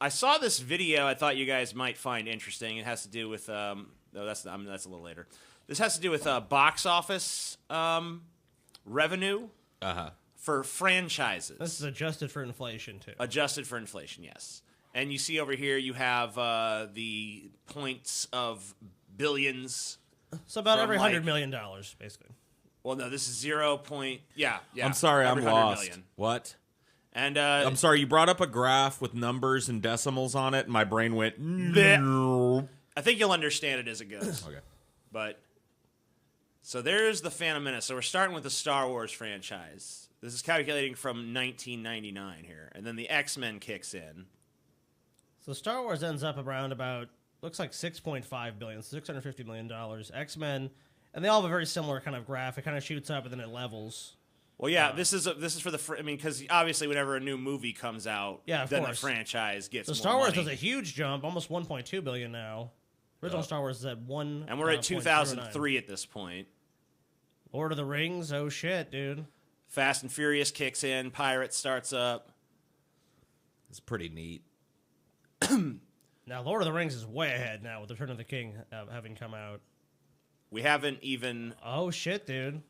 I saw this video I thought you guys might find interesting. It has to do with no, that's a little later. This has to do with box office revenue for franchises. This is adjusted for inflation too. Adjusted for inflation, yes. And you see over here you have the points of billions. So about every like, $100 million, basically. Well, no, this is 0. Yeah. I'm sorry, I'm lost. Million. What? And I'm sorry, you brought up a graph with numbers and decimals on it, and my brain went. I think you'll understand it as it goes. Okay. But so there's the Phantom Menace. So we're starting with the Star Wars franchise. This is calculating from 1999 here, and then the X-Men kicks in. So Star Wars ends up around about looks like $6.5 billion, $650 million. X-Men, and they all have a very similar kind of graph. It kind of shoots up and then it levels. Well, yeah, this is for the. I mean, because obviously, whenever a new movie comes out, of then course. the franchise gets. So more Star Wars money. does a huge jump, almost $1.2 billion now. Original Star Wars is at one, and we're at 2003 at this point. Lord of the Rings, oh shit, dude. Fast and Furious kicks in. Pirates starts up. It's pretty neat. Now, Lord of the Rings is way ahead now with Return of the King having come out. We haven't even. Oh shit, dude.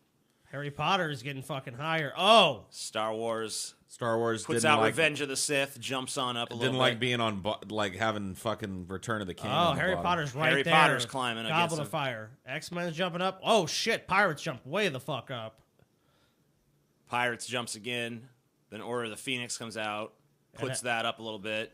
Harry Potter is getting fucking higher. Oh! Star Wars puts out Revenge of the Sith, jumps on up a little bit. Didn't like being on, like having fucking Return of the King. Oh, Harry Potter's right Harry there. Potter's climbing. Goblet of Fire. X-Men's jumping up. Oh, shit. Pirates jump way the fuck up. Pirates jumps again. Then Order of the Phoenix comes out. Puts that up a little bit.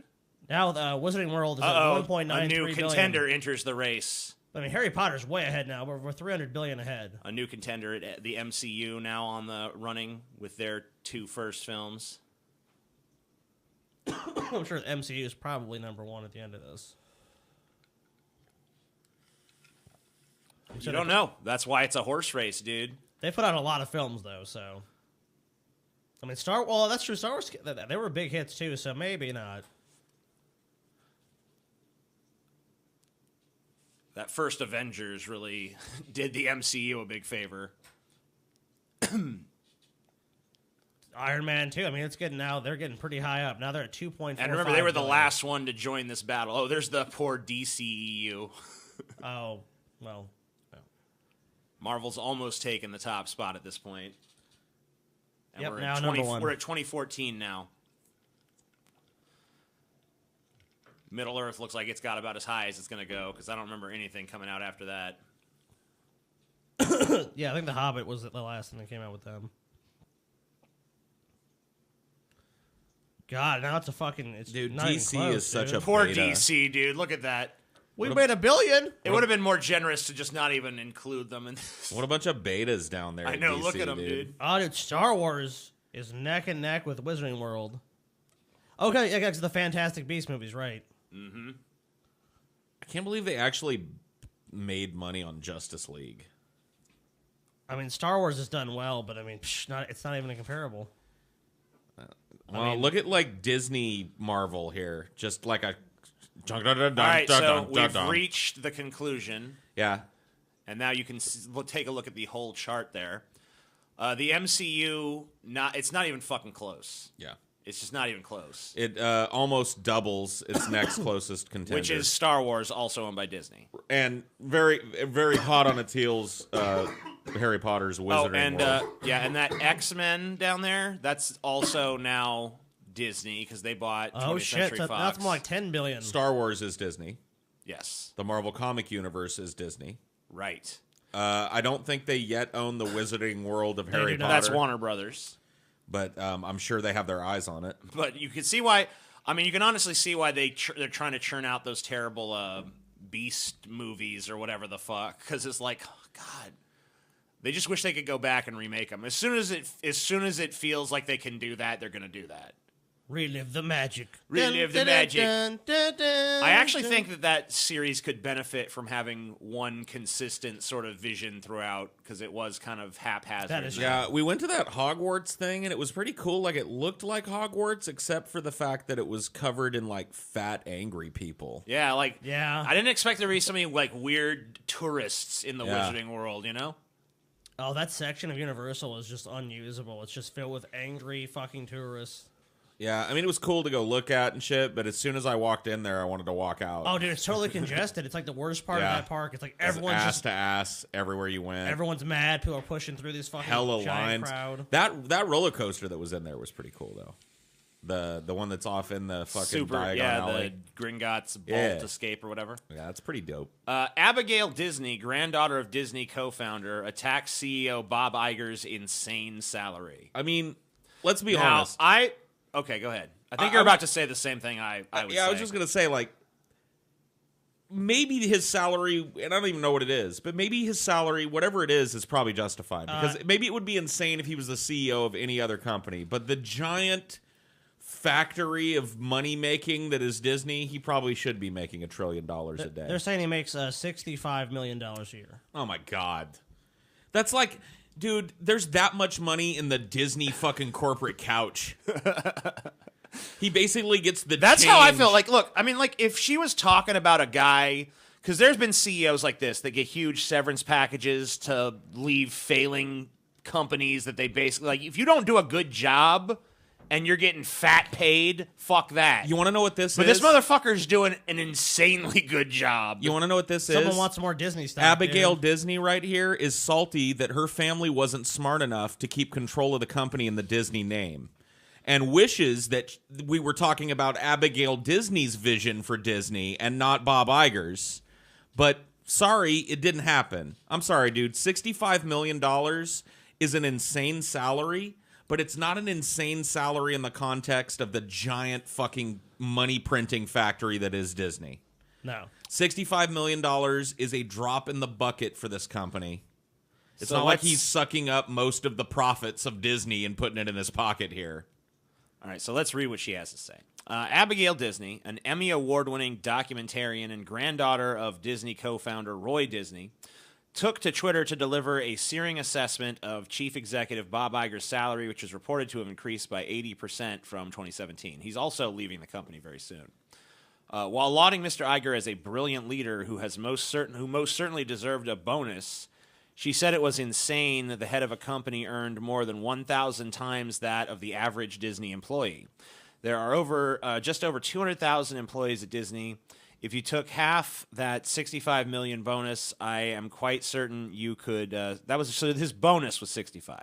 Now Wizarding World is at 1.93 billion. A new contender enters the race. I mean, Harry Potter's way ahead now. We're $300 billion ahead. A new contender at the MCU now on the running with their 2 first films. I'm sure the MCU is probably number 1 at the end of this. You don't know. That's why it's a horse race, dude. They put out a lot of films, though, so... I mean, well, that's true. Star Wars, they were big hits, too, so maybe not. That first Avengers really did the MCU a big favor. Iron Man 2, I mean, they're getting pretty high up. Now they're at 2.4. And remember, they were the last one to join this battle. Oh, there's the poor DCEU. Oh, well. No. Marvel's almost taken the top spot at this point. And Yep, we're now at number 1. We're at 2014 now. Middle Earth looks like it's got about as high as it's going to go, because I don't remember anything coming out after that. Yeah, I think The Hobbit was the last thing that came out with them. God, now it's a fucking... Dude, not even DC close, is such a Poor beta. DC, dude. Look at that. We made $1 billion! It would have been more generous to just not even include them in this. What a bunch of betas down there. I at know, DC, look at them, dude. Oh, dude, Star Wars is neck and neck with Wizarding World. Okay, yeah, it's the Fantastic Beasts movies, right? Mm-hmm. I can't believe they actually made money on Justice League. I mean, Star Wars has done well, but I mean, it's not even comparable. Well, look at like Disney Marvel here, just like a. All right, so we've reached the conclusion. Yeah, and now you can we'll take a look at the whole chart there. The MCU, it's not even fucking close. Yeah. It's just not even close. It almost doubles its next closest contender, which is Star Wars, also owned by Disney, and very, very hot on its heels. Harry Potter's Wizarding World. And that X-Men down there, that's also now Disney because they bought 20th Century Fox. That's more like $10 billion. Star Wars is Disney. Yes. The Marvel Comic Universe is Disney. Right. I don't think they yet own the Wizarding World of Harry Potter. That's Warner Brothers. But I'm sure they have their eyes on it. But you can see why. I mean, you can honestly see why they're trying to churn out those terrible Beast movies or whatever the fuck. Because it's like, oh, God, they just wish they could go back and remake them. As soon as it feels like they can do that, they're going to do that. Relive the magic. Relive the magic. I actually think that series could benefit from having one consistent sort of vision throughout because it was kind of haphazard. Yeah, we went to that Hogwarts thing and it was pretty cool. Like it looked like Hogwarts except for the fact that it was covered in like fat, angry people. Yeah, I didn't expect there to be so many like weird tourists in the Wizarding World, you know? Oh, that section of Universal is just unusable. It's just filled with angry fucking tourists. Yeah, I mean, it was cool to go look at and shit, but as soon as I walked in there, I wanted to walk out. Oh, dude, it's totally congested. It's like the worst part of that park. It's like everyone's ass just to ass everywhere you went. everyone's mad. People are pushing through these fucking Hella giant lines. crowd. That roller coaster that was in there was pretty cool though. The one that's off in the fucking Diagon Alley. The Gringotts Bolt Escape or whatever. Yeah, that's pretty dope. Abigail Disney, granddaughter of Disney co-founder, attacks CEO Bob Iger's insane salary. I mean, let's be Now, honest. Okay, go ahead. I think you're about to say the same thing I was I was just gonna say, like, maybe his salary, and I don't even know what it is, but maybe his salary, whatever it is probably justified. Because maybe it would be insane if he was the CEO of any other company. But the giant factory of money making that is Disney, he probably should be making $1 trillion a day. They're saying he makes $65 million a year. Oh my God. That's like, dude, there's that much money in the Disney fucking corporate couch. He basically gets the That's change. how I feel. Like, look, I mean, like, if she was talking about a guy, because there's been CEOs like this that get huge severance packages to leave failing companies that they basically, like, if you don't do a good job and you're getting fat paid, fuck that. You want to know what this But is? this motherfucker's doing an insanely good job. You want to know what this is? Someone wants some more Disney stuff. Abigail dude. Disney right here is salty that her family wasn't smart enough to keep control of the company and the Disney name, and wishes that we were talking about Abigail Disney's vision for Disney and not Bob Iger's. But sorry, it didn't happen. I'm sorry, dude. $65 million is an insane salary, but it's not an insane salary in the context of the giant fucking money printing factory that is Disney. No. $65 million is a drop in the bucket for this company. It's So not like let's- he's sucking up most of the profits of Disney and putting it in his pocket here. All right, so let's read what she has to say. Abigail Disney, an Emmy Award-winning documentarian and granddaughter of Disney co-founder Roy Disney, took to Twitter to deliver a searing assessment of Chief Executive Bob Iger's salary, which is reported to have increased by 80% from 2017. He's also leaving the company very soon. While lauding Mr. Iger as a brilliant leader who most certainly deserved a bonus, she said it was insane that the head of a company earned more than 1,000 times that of the average Disney employee. There are just over 200,000 employees at Disney. If you took half that $65 million bonus, I am quite certain you could. So his bonus was 65,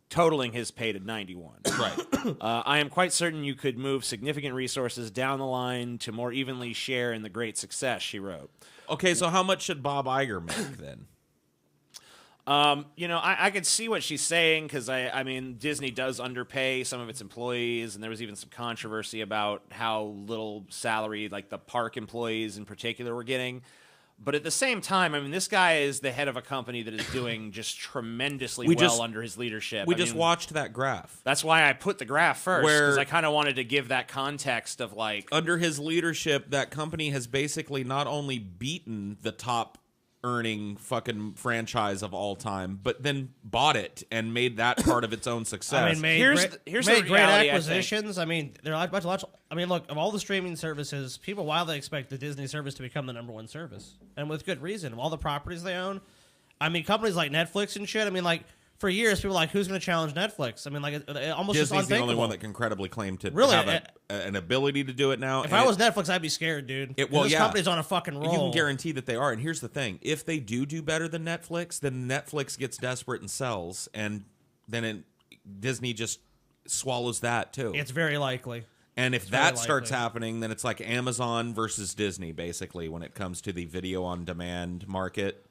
totaling his pay to 91. Right. I am quite certain you could move significant resources down the line to more evenly share in the great success, she wrote. Okay, so how much should Bob Iger make then? I could see what she's saying because I mean, Disney does underpay some of its employees, and there was even some controversy about how little salary, like the park employees in particular, were getting. But at the same time, I mean, this guy is the head of a company that is doing just tremendously under his leadership. We just watched that graph. That's why I put the graph first, Where- because I kind of wanted to give that context of like. Under his leadership, that company has basically not only beaten the top earning fucking franchise of all time, but then bought it and made that part of its own success. I mean, Here's made the great reality, acquisitions. I mean, there are lots. I mean, look, of all the streaming services, people wildly expect the Disney service to become the #1 service, and with good reason. Of all the properties they own, I mean, companies like Netflix and shit. I mean, like for years, people were like, who's going to challenge Netflix? I mean, like it almost just Disney's the unthinkable. only one that can credibly claim to Really, have an ability to do it now. If I was Netflix, I'd be scared, dude. This company's on a fucking roll. You can guarantee that they are. And here's the thing. If they do better than Netflix, then Netflix gets desperate and sells. And then Disney just swallows that too. It's very likely. And if very that starts likely. happening, then it's like Amazon versus Disney, basically, when it comes to the video on demand market.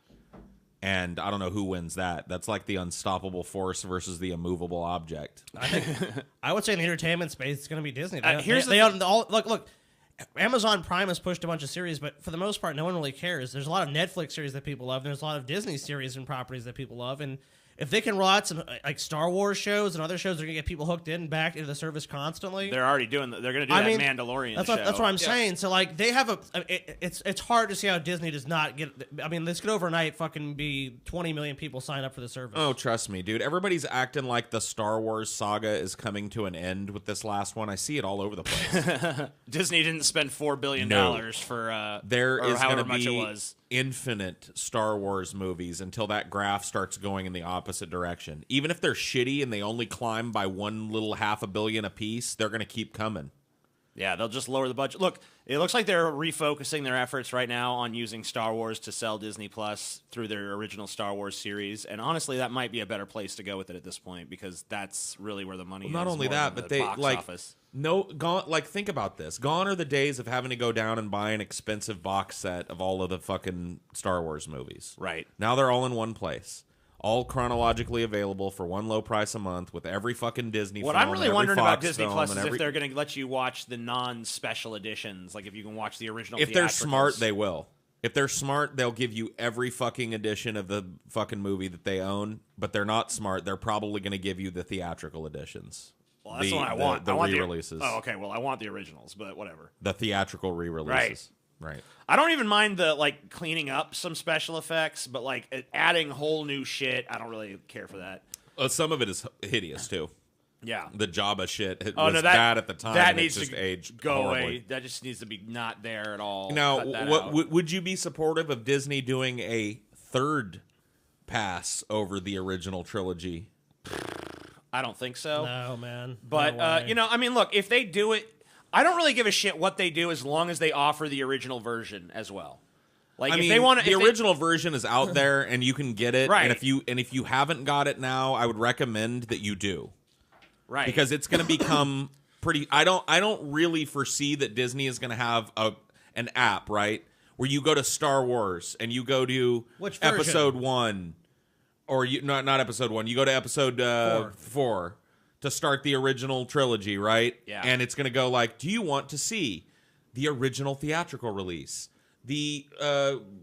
And I don't know who wins that. That's like the unstoppable force versus the immovable object. I would say in the entertainment space, it's going to be Disney. Look. Amazon Prime has pushed a bunch of series, but for the most part, no one really cares. There's a lot of Netflix series that people love. And there's a lot of Disney series and properties that people love. And if they can roll out some like Star Wars shows and other shows that are going to get people hooked in back into the service constantly, They're already doing that. They're going to do that Mandalorian show. That's what I'm saying. So like they have it's hard to see how Disney does not get. I mean, this could overnight fucking be 20 million people sign up for the service. Oh, trust me, dude. Everybody's acting like the Star Wars saga is coming to an end with this last one. I see it all over the place. Disney didn't spend $4 billion for There or is however gonna much be it was. infinite Star Wars movies until that graph starts going in the opposite direction. Even if they're shitty and they only climb by one little $500 million a piece, they're going to keep coming. Yeah, they'll just lower the budget. Look, it looks like they're refocusing their efforts right now on using Star Wars to sell Disney Plus through their original Star Wars series. And honestly, that might be a better place to go with it at this point because that's really where the money is. Not only that, but they like office. Think about this. Gone are the days of having to go down and buy an expensive box set of all of the fucking Star Wars movies. Right. Now they're all in one place. All chronologically available for one low price a month with every fucking Disney film. What I'm really wondering about Disney Plus is if they're going to let you watch the non-special editions, like if you can watch the original If they're smart, theatricals. they will. If they're smart, they'll give you every fucking edition of the fucking movie that they own. But they're not smart. They're probably going to give you the theatrical editions. Well, that's what I want. The I want re-releases. Oh, okay. Well, I want the originals, but whatever. The theatrical re-releases. Right. I don't even mind the cleaning up some special effects, but adding whole new shit, I don't really care for that. Some of it is hideous too. Yeah. The Jabba shit was bad at the time. That and needs just to aged go horribly. away. That just needs to be not there at all. Now, would you be supportive of Disney doing a third pass over the original trilogy? I don't think so. No, man. But, No way. I mean, look, if they do it, I don't really give a shit what they do as long as they offer the original version as well. Like, if they want the original version is out there and you can get it. Right. And if you haven't got it now, I would recommend that you do. Right. Because it's going to become pretty. I don't really foresee that Disney is going to have an app, right, where you go to Star Wars and you go to Which version? episode 1, or not episode 1. You go to episode 4 to start the original trilogy, right? Yeah. And it's going to go like, do you want to see the original theatrical release? The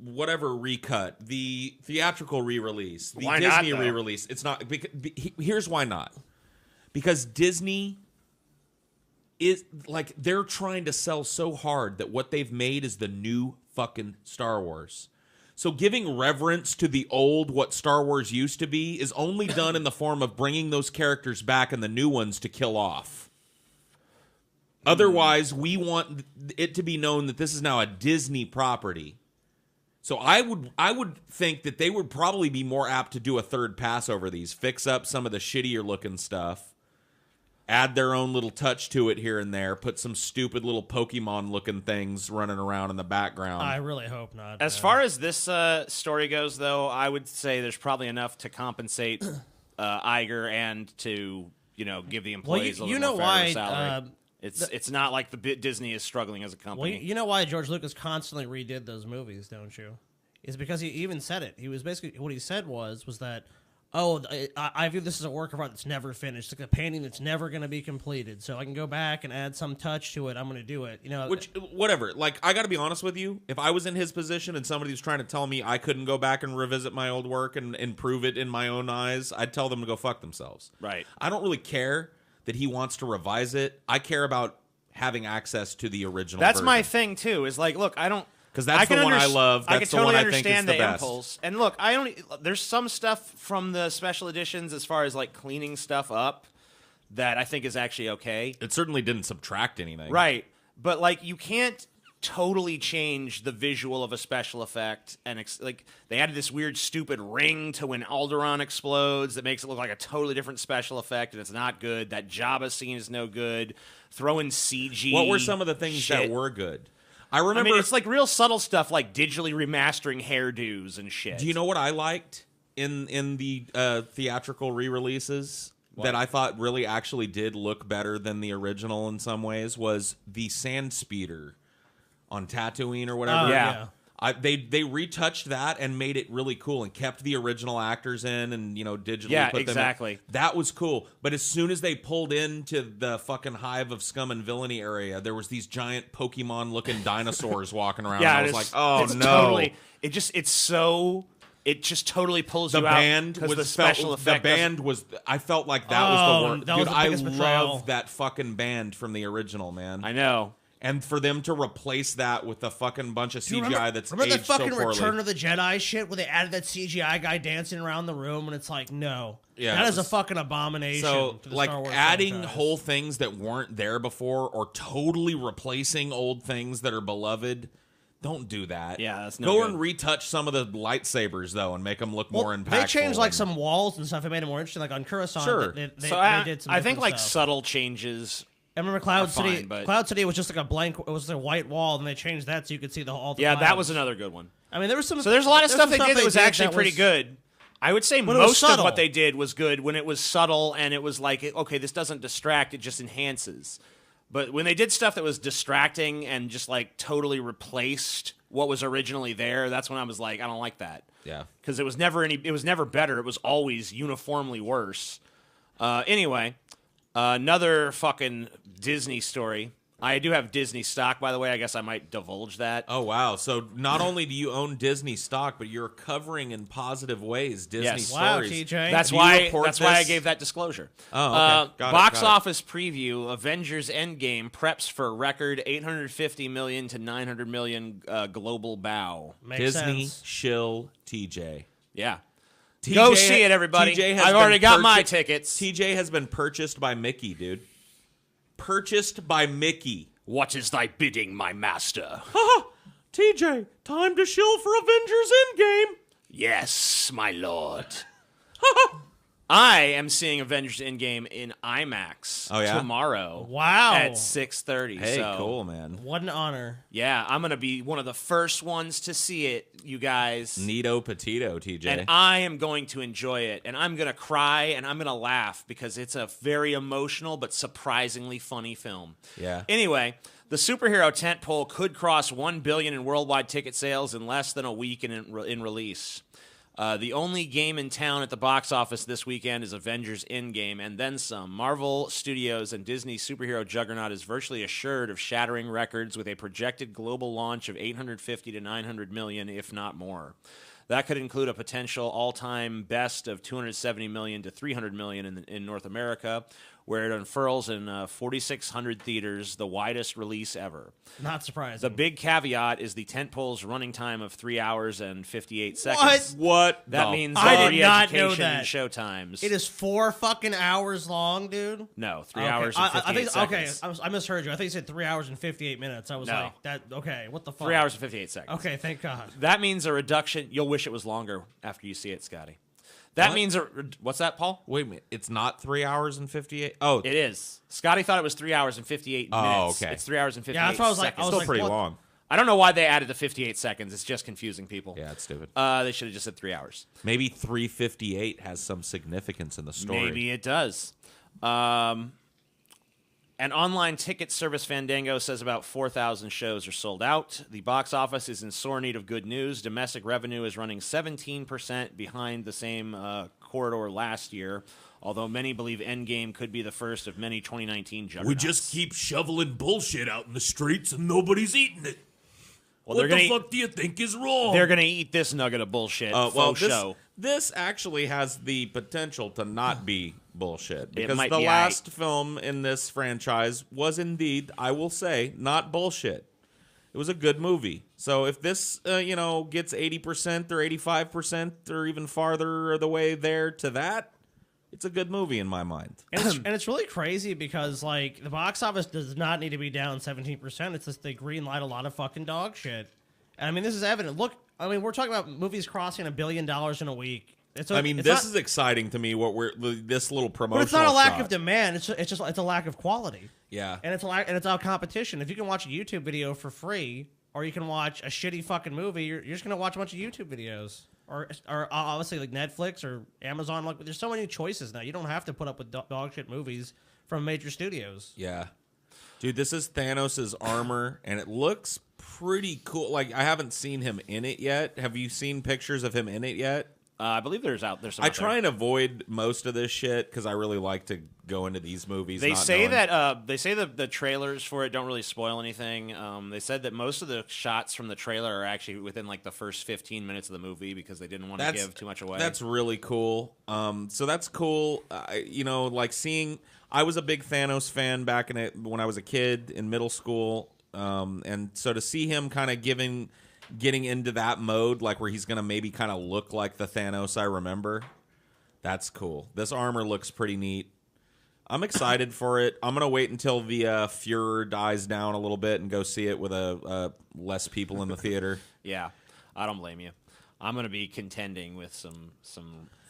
whatever recut, the theatrical re-release, the Why not, Disney though? re-release. It's not. Here's why not. Because Disney is they're trying to sell so hard that what they've made is the new fucking Star Wars. So giving reverence to the old, what Star Wars used to be, is only done in the form of bringing those characters back and the new ones to kill off. Otherwise, we want it to be known that this is now a Disney property. So I would think that they would probably be more apt to do a third pass over these, fix up some of the shittier looking stuff, add their own little touch to it here and there, put some stupid little Pokemon looking things running around in the background. I really hope not. As far as this story goes, though, I would say there's probably enough to compensate Iger and to give the employees a little more fairer salary. It's not like Disney is struggling as a company. Well, you know why George Lucas constantly redid those movies, don't you? It's because he even said it. He was basically what he said was that, I view this as a work of art that's never finished, like a painting that's never going to be completed. So I can go back and add some touch to it. I'm going to do it. Which, whatever. I got to be honest with you. If I was in his position and somebody was trying to tell me I couldn't go back and revisit my old work and improve it in my own eyes, I'd tell them to go fuck themselves. Right. I don't really care that he wants to revise it. I care about having access to the original That's version. my thing too. Is look, I don't. Because that's the one I love. That's I can the one totally I think is understand the the best. impulse. And look, there's some stuff from the special editions as far as cleaning stuff up that I think is actually okay. It certainly didn't subtract anything. Right. But you can't totally change the visual of a special effect, and they added this weird stupid ring to when Alderaan explodes that makes it look like a totally different special effect, and it's not good. That Jabba scene is no good. Throw in CG. What were some of the things that were good? I remember it's real subtle stuff like digitally remastering hairdos and shit. Do you know what I liked in the theatrical re-releases that I thought really actually did look better than the original in some ways was the sand speeder on Tatooine or whatever. Yeah. They retouched that and made it really cool and kept the original actors in and digitally put exactly. them in. That was cool. But as soon as they pulled into the fucking hive of scum and villainy area, there was these giant Pokemon looking dinosaurs walking around. Yeah, I was like, oh it's no. Totally, it just totally pulls you out. The special effect. The band was. I felt like that was the worst. That was the biggest betrayal. Love that fucking band from the original, man. I know. And for them to replace that with a fucking bunch of CGI that's remember aged the fucking so poorly. Return of the Jedi shit where they added that CGI guy dancing around the room and it's like, no. Yeah, that is a fucking abomination. So, to the Star Wars adding franchise. whole things that weren't there before or totally replacing old things that are beloved, Don't do that. Yeah, that's no Go good. and retouch some of the lightsabers though, and make them look more impactful. They changed like some walls and stuff. It made it more interesting. Like on Coruscant, Sure. they did some I think like stuff. subtle changes. I remember Cloud fine, City. but- Cloud City was just like a blank. It was a white wall, and they changed that so you could see all the. Yeah, clouds. that was another good one. I mean, there was some. So there's a lot of there's stuff some they did that was actually pretty was- good. I would say When it was most of subtle. what they did was good when it was subtle and it was like, okay, this doesn't distract, it just enhances. But when they did stuff that was distracting and just like totally replaced what was originally there, that's when I was like, I don't like that. Yeah. Because it was never better. It was always uniformly worse. Anyway, another fucking Disney story. I do have Disney stock, by the way. I guess I might divulge that. Oh, wow. So not only do you own Disney stock, but you're covering in positive ways Disney Yes. stories. Wow, TJ. That's Do you why. report That's why I this? gave that disclosure. Oh, okay. Got it, Box got it. office preview: Avengers: Endgame preps for a record 850 million to 900 million global bow. Makes Disney sense. shill TJ. Yeah, TJ go see it, everybody. TJ has I've been already got my purchased- tickets. TJ has been purchased by Mickey, dude. Purchased by Mickey. What is thy bidding, my master? TJ, time to shill for Avengers Endgame. Yes, my lord. I am seeing Avengers Endgame in IMAX Oh, yeah? tomorrow. Wow. At 6:30. Hey, so, cool, man. What an honor. Yeah, I'm gonna be one of the first ones to see it, you guys. Neato Petito, TJ. And I am going to enjoy it. And I'm going to cry and I'm going to laugh because it's a very emotional but surprisingly funny film. Yeah. Anyway, the superhero tentpole could cross 1 billion in worldwide ticket sales in less than a week in release. The only game in town at the box office this weekend is Avengers Endgame, and then some. Marvel Studios and Disney superhero juggernaut is virtually assured of shattering records with a projected global launch of 850 to 900 million, if not more. That could include a potential all-time best of 270 million to 300 million in North America, where it unfurls in 4,600 theaters, the widest release ever. Not surprising. The big caveat is the tentpole's running time of 3 hours and 58 seconds. What? That the means fuck? I the did not know re-education that. and show times. It is 4 fucking hours long, dude. No, 3 Okay. hours and 58 I think, seconds. Okay, I misheard you. I think you said 3 hours and 58 minutes. I was No. like, that. Okay, what the fuck? 3 hours and 58 seconds. Okay, thank God. That means a reduction. You'll wish it was longer after you see it, Scotty. That What? means what's that, Paul? Wait a minute. It's not 3 hours and 58? Oh, It is. Scotty thought it was 3 hours and 58 Oh, minutes. okay. It's 3 hours and 58 Yeah, that's what I was like. seconds. still like, pretty what? long. I don't know why they added the 58 seconds. It's just confusing people. Yeah, it's stupid. They should have just said 3 hours. Maybe 358 has some significance in the story. Maybe it does. An online ticket service Fandango says about 4,000 shows are sold out. The box office is in sore need of good news. Domestic revenue is running 17% behind the same corridor last year, although many believe Endgame could be the first of many 2019 juggernauts. We just keep shoveling bullshit out in the streets and nobody's eating it. Well, What the fuck do you think is wrong? They're going to eat this nugget of bullshit. Faux show. This actually has the potential to not be bullshit. Because might the be last film in this franchise was indeed, I will say, not bullshit. It was a good movie. So if this, gets 80% or 85% or even farther the way there to that, it's a good movie in my mind. And it's really crazy because, like, the box office does not need to be down 17%. It's just they green light a lot of fucking dog shit. And, I mean, this is evident. Look, I mean, we're talking about movies crossing $1 billion in a week. This Is exciting to me. This little promotional. But it's not a lack shot. of demand. It's a lack of quality. Yeah, And it's a competition. If you can watch a YouTube video for free, or you can watch a shitty fucking movie, you're just gonna watch a bunch of YouTube videos, or obviously like Netflix or Amazon. Like, there's so many choices now. You don't have to put up with dog shit movies from major studios. yeah, dude. This is Thanos' armor, and it looks pretty cool. Like, I haven't seen him in it yet. Have you seen pictures of him in it yet? I believe there's some. I try and avoid most of this shit because I really like to go into these movies. They not say knowing. that the trailers for it don't really spoil anything. They said that most of the shots from the trailer are actually within like the first 15 minutes of the movie because they didn't want to give too much away. That's really cool. So that's cool. Like seeing. I was a big Thanos fan back when I was a kid in middle school, and so to see him kind of getting into that mode, like where he's gonna maybe kind of look like the Thanos I remember, that's cool. This armor looks pretty neat. I'm excited for it. I'm gonna wait until the furor dies down a little bit and go see it with less people in the theater. Yeah, I don't blame you. I'm gonna be contending with some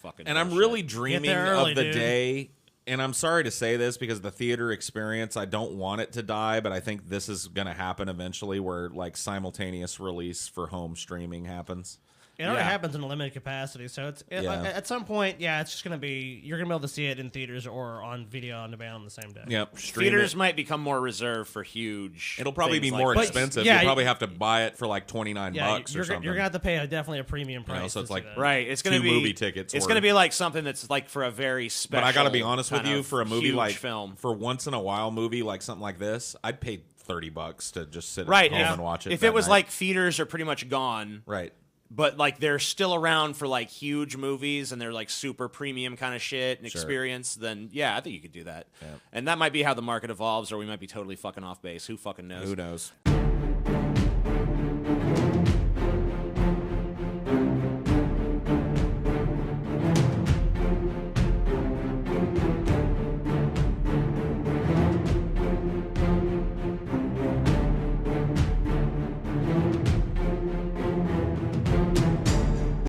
fucking. And bullshit. I'm really dreaming early, of the dude. day. And I'm sorry to say this because the theater experience, I don't want it to die, but I think this is going to happen eventually where like simultaneous release for home streaming happens. It already happens in a limited capacity, so at some point, it's just gonna be you're gonna be able to see it in theaters or on video on demand on the same day. Yep. Theaters might become more reserved for huge. It'll probably be things more like expensive. yeah, You'll probably have to buy it for like $29 you're or something. You're gonna have to pay definitely a premium price. You know, so it's to like- see that. Right, it's gonna Two be movie tickets It's or- gonna be like something that's like for a very special. But I got to be honest with kind you, of for a movie huge like film. for once in a while movie like something like this, I'd pay $30 to just sit Right, at home and watch it. If that it was night. like theaters are pretty much gone, right. but like they're still around for like huge movies and they're like super premium kind of shit and Sure. experience, then yeah, I think you could do that. Yeah. And that might be how the market evolves, or we might be totally fucking off base. Who fucking knows? Who knows?